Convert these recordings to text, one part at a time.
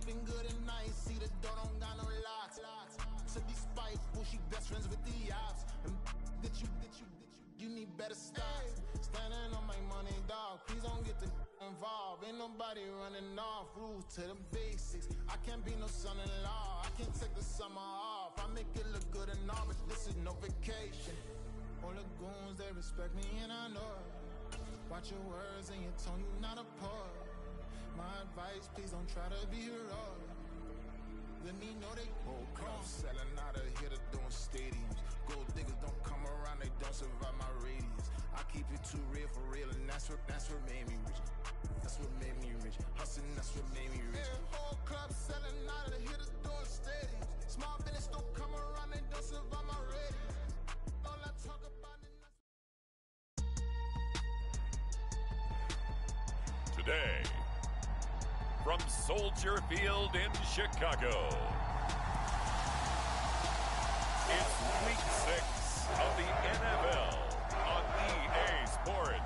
sleeping good at night. See the door don't got no locks. To be spiteful, she best friends with the ops. And you need better stop. Standing on my money, dog. Please don't get involved. Ain't nobody running off. Rules to the basics. I can't be no son-in-law. I can't take the summer off. I make it look good and all, but this is no vacation. All the goons, they respect me and I know it. Watch your words and your tone, you not a poet. My advice, please don't try to be heroic. Let me know they whole clubs selling out of here to doing stadiums. Gold diggers don't come around, they don't survive my radius. I keep it too real for real, and that's what made me rich. That's what made me rich. Hustling, that's what made me rich. Yeah, whole club selling out of here to doing stadiums. Small business don't come around, they don't survive my radius. All I talk about is today. From Soldier Field in Chicago, it's Week 6 of the NFL on EA Sports.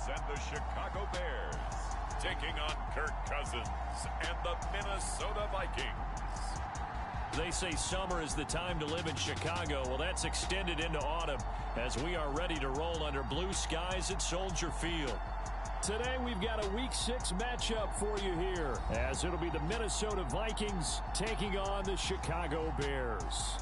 And the Chicago Bears taking on Kirk Cousins and the Minnesota Vikings. They say summer is the time to live in Chicago. Well, that's extended into autumn as we are ready to roll under blue skies at Soldier Field. Today we've got a Week 6 matchup for you here, as it'll be the Minnesota Vikings taking on the Chicago Bears.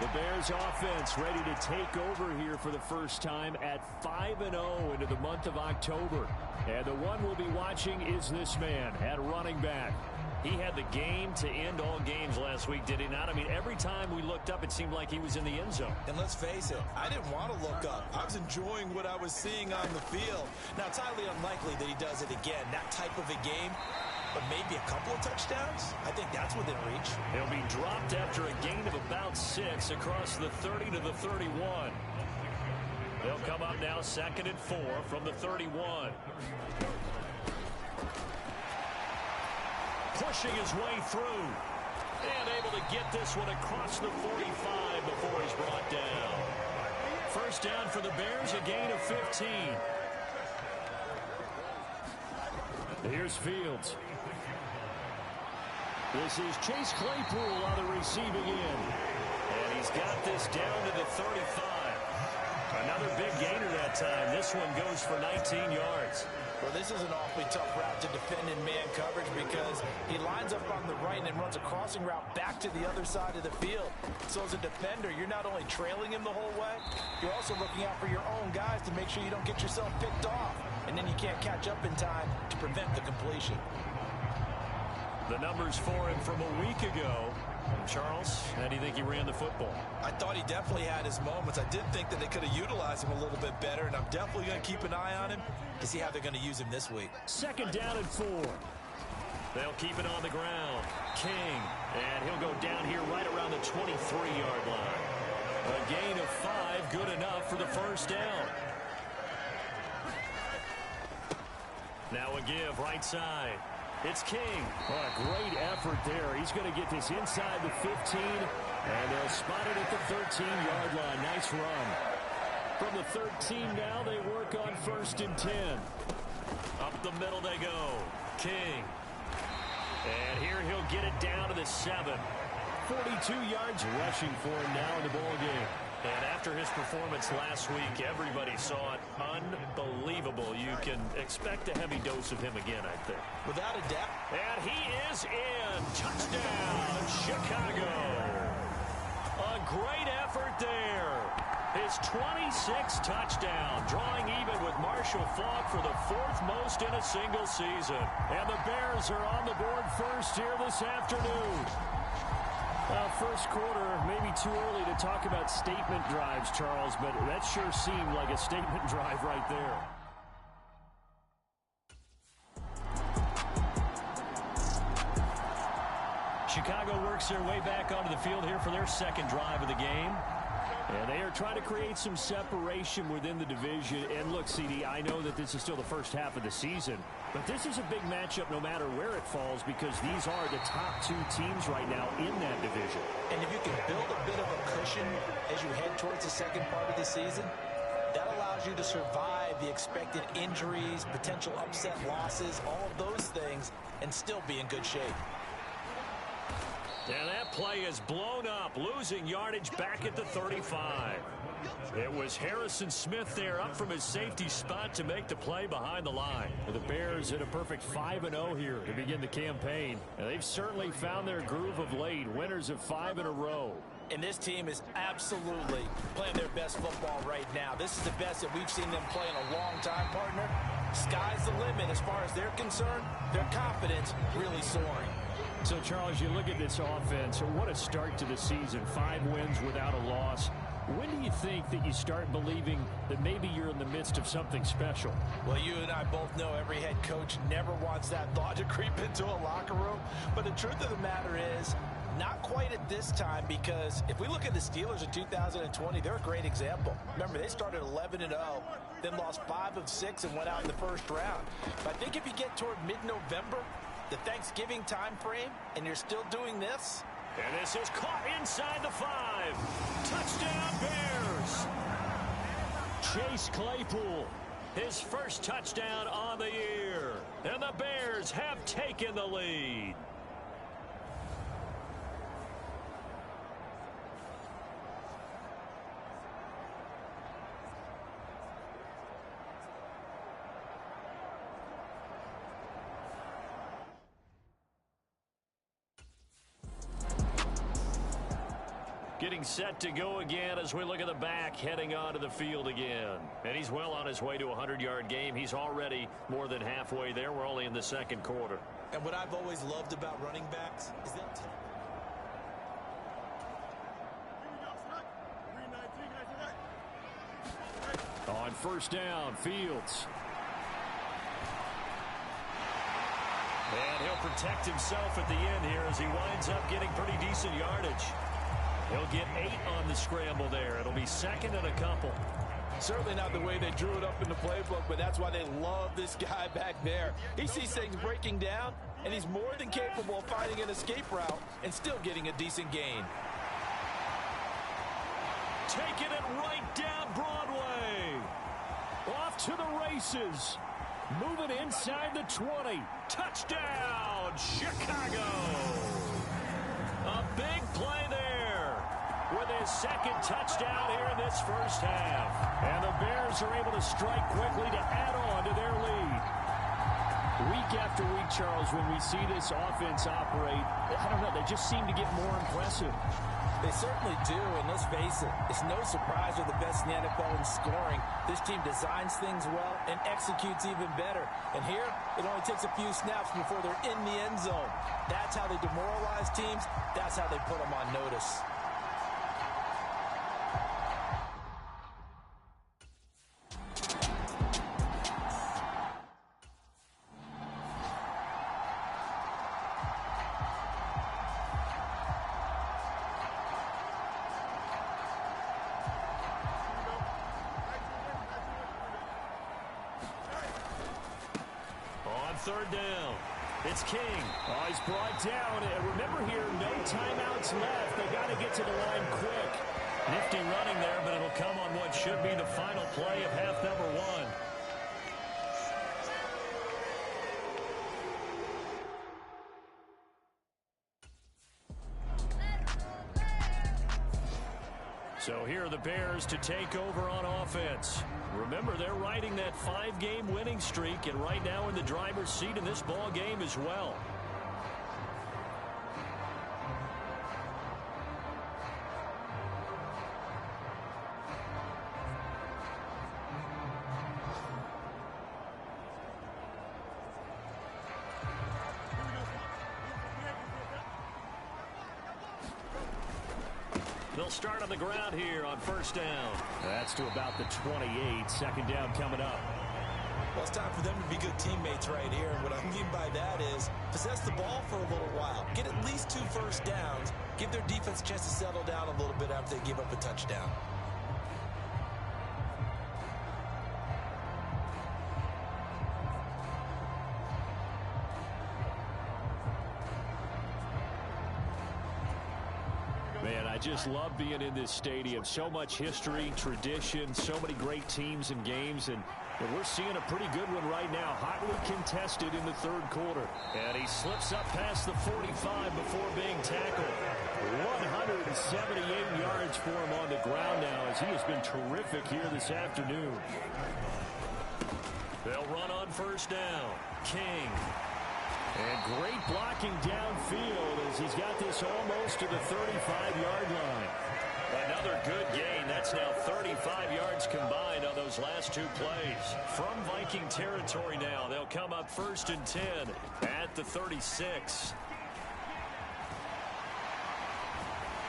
The Bears offense ready to take over here for the first time at 5-0 into the month of October. And the one we'll be watching is this man at running back. He had the game to end all games last week, did he not? I mean, every time we looked up, it seemed like he was in the end zone. And let's face it, I didn't want to look up. I was enjoying what I was seeing on the field. Now, it's highly unlikely that he does it again, that type of a game. But maybe a couple of touchdowns? I think that's within reach. He'll be dropped after a gain of about 6 across the 30 to the 31. They'll come up now 2nd and 4 from the 31. Pushing his way through. And able to get this one across the 45 before he's brought down. First down for the Bears, a gain of 15. Here's Fields. This is Chase Claypool on the receiving end. And he's got this down to the 35. Another big gainer that time. This one goes for 19 yards. Well, this is an awfully tough route to defend in man coverage because he lines up on the right and then runs a crossing route back to the other side of the field. So as a defender, you're not only trailing him the whole way, you're also looking out for your own guys to make sure you don't get yourself picked off. And then you can't catch up in time to prevent the completion. The numbers for him from a week ago. Charles, how do you think he ran the football? I thought he definitely had his moments. I did think that they could have utilized him a little bit better, and I'm definitely going to keep an eye on him to see how they're going to use him this week. 2nd down and 4. They'll keep it on the ground. King, and he'll go down here right around the 23-yard line. A gain of 5, good enough for the first down. Now a give right side. It's King. What a great effort there. He's going to get this inside the 15, and they'll spot it at the 13-yard line. Nice run. From the 13 now, they work on 1st and 10. Up the middle they go. King. And here he'll get it down to the 7. 42 yards rushing for him now in the ball game. And after his performance last week, everybody saw it. Unbelievable. You can expect a heavy dose of him again, I think. Without a doubt. And he is in. Touchdown, Chicago. A great effort there. His 26th touchdown, drawing even with Marshall Faulk for the 4th most in a single season. And the Bears are on the board first here this afternoon. First quarter, maybe too early to talk about statement drives, Charles, but that sure seemed like a statement drive right there. Chicago works their way back onto the field here for their second drive of the game. And they are trying to create some separation within the division. And look, CD, I know that this is still the first half of the season, but this is a big matchup no matter where it falls because these are the top two teams right now in that division. And if you can build a bit of a cushion as you head towards the second part of the season, that allows you to survive the expected injuries, potential upset losses, all of those things, and still be in good shape. And that play is blown up, losing yardage back at the 35. It was Harrison Smith there up from his safety spot to make the play behind the line. The Bears hit a perfect 5-0 here to begin the campaign. And they've certainly found their groove of late, winners of 5 in a row. And this team is absolutely playing their best football right now. This is the best that we've seen them play in a long time, partner. Sky's the limit as far as they're concerned. Their confidence really soaring. So, Charles, you look at this offense, what a start to the season. 5 wins without a loss. When do you think that you start believing that maybe you're in the midst of something special? Well, you and I both know every head coach never wants that thought to creep into a locker room. But the truth of the matter is, not quite at this time, because if we look at the Steelers in 2020, they're a great example. Remember, they started 11-0, then lost 5 of 6 and went out in the first round. But I think if you get toward mid-November, the Thanksgiving time frame, and you're still doing this. And this is caught inside the 5. Touchdown, Bears. Chase Claypool, his first touchdown on the year. And the Bears have taken the lead. Getting set to go again as we look at the back heading onto the field again. And he's well on his way to a 100-yard game. He's already more than halfway there. We're only in the second quarter. And what I've always loved about running backs is they'll take. On first down, Fields. And he'll protect himself at the end here as he winds up getting pretty decent yardage. He'll get 8 on the scramble there. It'll be second and a couple. Certainly not the way they drew it up in the playbook, but that's why they love this guy back there. He sees things breaking down, and he's more than capable of finding an escape route and still getting a decent gain. Taking it right down Broadway. Off to the races. Moving inside the 20. Touchdown, Chicago. A big play there with his second touchdown here in this first half. And the Bears are able to strike quickly to add on to their lead. Week after week, Charles, when we see this offense operate, I don't know, they just seem to get more impressive. They certainly do, and let's face it, it's no surprise they're the best in the NFL in scoring. This team designs things well and executes even better. And here, it only takes a few snaps before they're in the end zone. That's how they demoralize teams. That's how they put them on notice. Third down. It's King. Oh, he's brought down. And remember here, no timeouts left. They got to get to the line quick. Nifty running there, but it'll come on what should be the final play of half number 1. So here are the Bears to take over on offense. Remember, they're riding that 5-game winning streak, and right now in the driver's seat in this ball game as well. They'll start on the ground here on first down. That's to about the 28. Second down coming up. Well, it's time for them to be good teammates right here. And what I mean by that is possess the ball for a little while. Get at least 2 first downs. Give their defense a chance to settle down a little bit after they give up a touchdown. Man, I just love being in this stadium. So much history, tradition, so many great teams and games, and we're seeing a pretty good one right now, hotly contested in the third quarter. And he slips up past the 45 before being tackled. 178 yards for him on the ground now, as he has been terrific here this afternoon. They'll run on first down. King. And great blocking downfield as he's got this almost to the 35-yard line. Another good gain. That's now 35 yards combined on those last 2 plays. From Viking territory now, they'll come up 1st and 10 at the 36.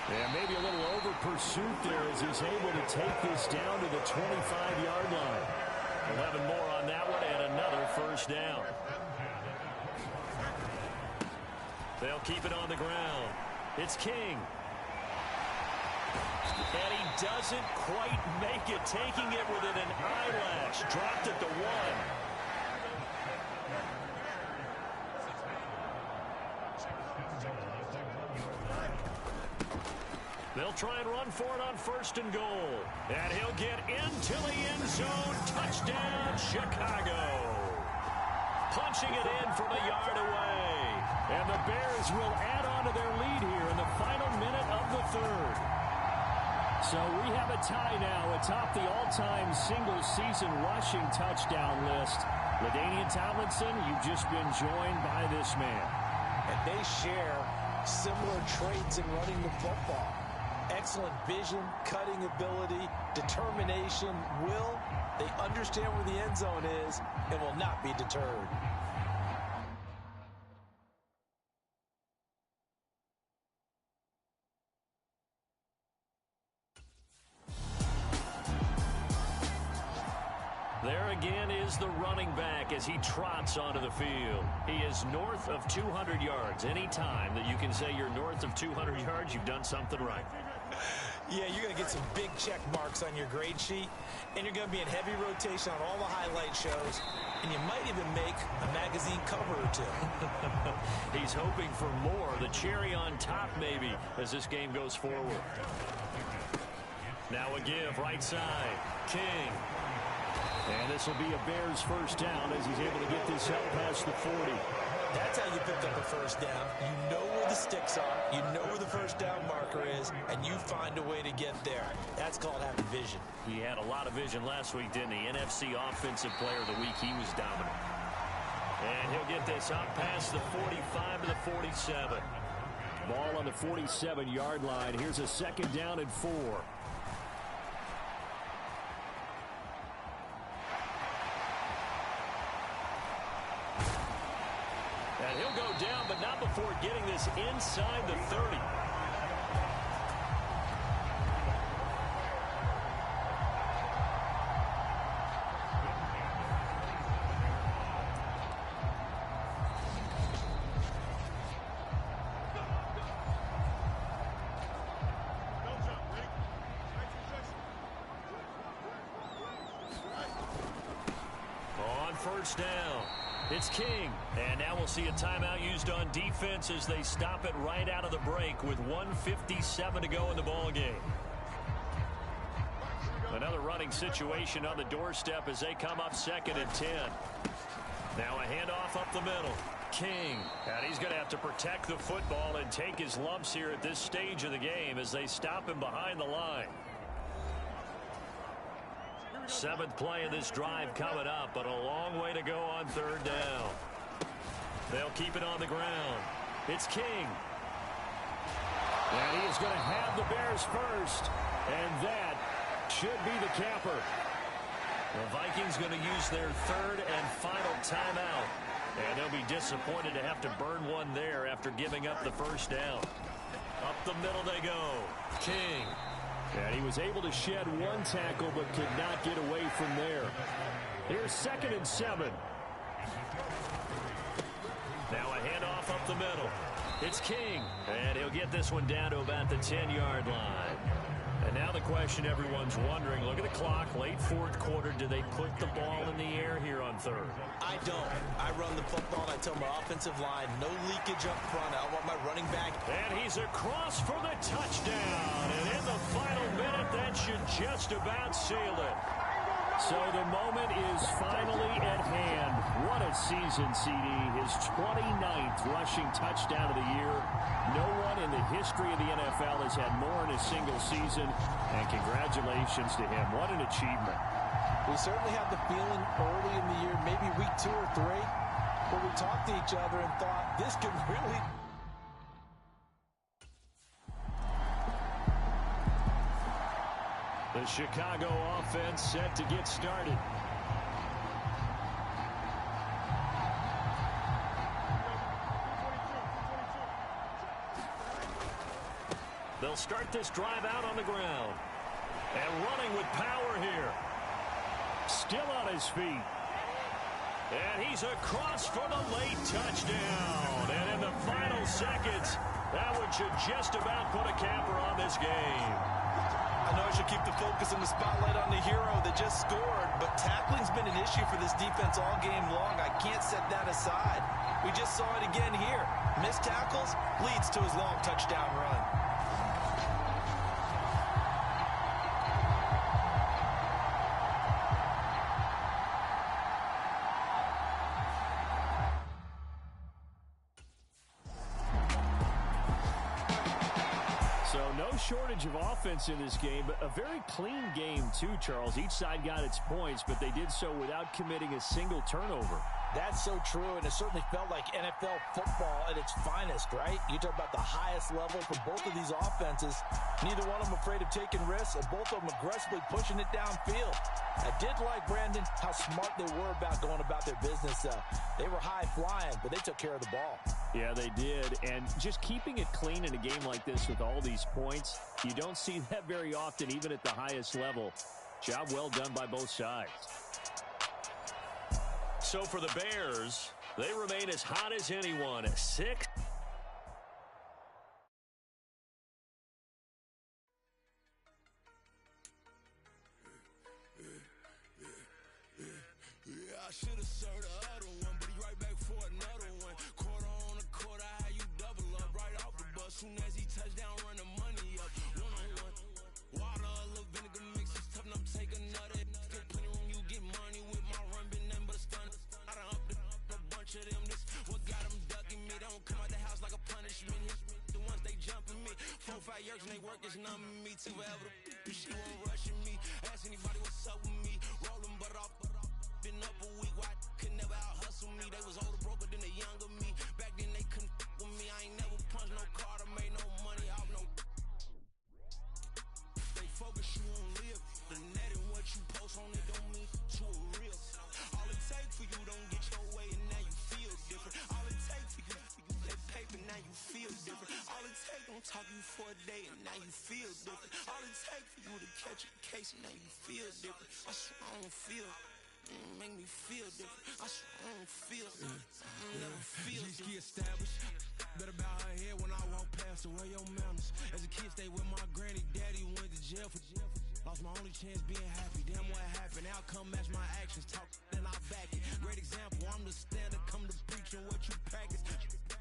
And maybe a little over pursuit there as he's able to take this down to the 25-yard line. 11 more on that one and another first down. They'll keep it on the ground. It's King. And he doesn't quite make it, taking it within an eyelash. Dropped at the 1. They'll try and run for it on 1st and goal. And he'll get into the end zone. Touchdown, Chicago. Punching it in from a yard away. And the Bears will add on to their lead here in the final minute of the third. So we have a tie now atop the all-time single-season rushing touchdown list. LaDainian Tomlinson, you've just been joined by this man. And they share similar traits in running the football. Excellent vision, cutting ability, determination, will. They understand where the end zone is and will not be deterred. There again is the running back as he trots onto the field. He is north of 200 yards. Any time that you can say you're north of 200 yards, you've done something right. Yeah, you're going to get some big check marks on your grade sheet, and you're going to be in heavy rotation on all the highlight shows, and you might even make a magazine cover or 2. He's hoping for more, the cherry on top maybe, as this game goes forward. Now a give, right side, King. And this will be a Bears first down as he's able to get this up past the 40. That's how you picked up a first down. You know where the sticks are, you know where the first down marker is, and you find a way to get there. That's called having vision. He had a lot of vision last week, didn't he? NFC Offensive Player of the Week, he was dominant. And he'll get this up past the 45 to the 47. Ball on the 47-yard line. Here's a 2nd down and 4. And he'll go down, but not before getting this inside the 30. On first down. It's King, and now we'll see a timeout used on defense as they stop it right out of the break with 1:57 to go in the ball game. Another running situation on the doorstep as they come up 2nd and 10. Now a handoff up the middle. King, and he's going to have to protect the football and take his lumps here at this stage of the game as they stop him behind the line. 7th play of this drive coming up, but a long way to go on 3rd down. They'll keep it on the ground. It's King. And he is going to have the Bears first, and that should be the capper. The Vikings going to use their 3rd and final timeout, and they'll be disappointed to have to burn one there after giving up the first down. Up the middle they go. King. And he was able to shed one tackle but could not get away from there. Here's 2nd and 7. Now a handoff up the middle. It's King, and he'll get this one down to about the 10-yard line. And now the question everyone's wondering, look at the clock, late 4th quarter, do they put the ball in the air here on 3rd? I don't. I run the football, and I tell my offensive line, no leakage up front. I want my running back. And he's across for the touchdown. And in the final minute, that should just about seal it. So the moment is finally at hand. What a season, CD. His 29th rushing touchdown of the year. No one in the history of the NFL has had more in a single season. And congratulations to him. What an achievement. We certainly had the feeling early in the year, maybe week 2 or 3, where we talked to each other and thought this could really... The Chicago offense set to get started. They'll start this drive out on the ground. And running with power here. Still on his feet. And he's across for the late touchdown. And in the final seconds, that one should just about put a capper on this game. I know I should keep the focus and the spotlight on the hero that just scored, but tackling's been an issue for this defense all game long. I can't set that aside. We just saw it again here. Missed tackles leads to his long touchdown run. Shortage of offense in this game, but a very clean game too, Charles. Each side got its points, but they did so without committing a single turnover. That's so true, and it certainly felt like NFL football at its finest, right? You talk about the highest level for both of these offenses. Neither one of them afraid of taking risks, and both of them aggressively pushing it downfield. I did like, Brandon, how smart they were about going about their business. They were high-flying, but they took care of the ball. Yeah, they did, and just keeping it clean in a game like this with all these points, you don't see that very often, even at the highest level. Job well done by both sides. So for the Bears, they remain as hot as anyone at 6. I should have served the other one, but he right back for another one. Quarter on a quarter, how you double up right off the bus. Soon as he touch down, run the money up. One-on-one. Water, a little vinegar mix is tough, and I'm taking another. Still plenty room, you get money with my run, been nothing but a stun. I done up a bunch of them. This what got them ducking me. They don't come out the house like a punishment. The ones they jumping me. 4 or 5 years and they work is numbing me. Too forever. She won't rushing me. Ask anybody what's up with me. Rolling butt off. Been up a week, why could never out hustle me? They was older, broker than the younger me. Back then they couldn't with me. I ain't never punched no card or made no money off no. They focus you on live. The net and what you post on it don't mean to a real. All it take for you don't get your way and now you feel different. All it take for you that paper now you feel different. All it take don't talk you for a day and now you feel different. All it take for you to catch a case and now you feel different. I swear I don't feel. Make me feel different. I swear I don't feel. Never feel different. Get established. Better bow her head when I walk past her. Wear your manners. As a kid, stay with my granny. Daddy went to jail for jail. Lost my only chance being happy. Damn, what happened? Outcome match my actions. Talk then I back it. Great example. I'm the standard. Come to preaching what you practice.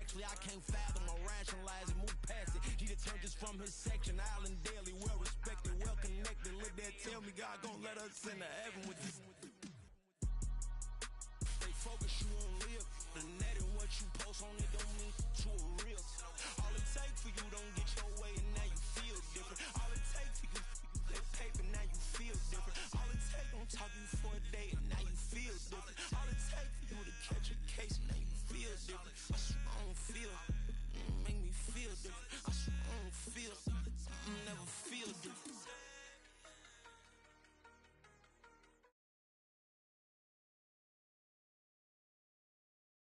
Actually, I can't fathom or rationalize and move past it. He turned this from his section. Island Daily, well respected, well connected. Look that, tell me God gon' let us into heaven with this. Focus you on live. The net and what you post on it don't mean to a real. All it take for you don't get your way and now you feel different. All it take for you that paper now you feel different. All it take don't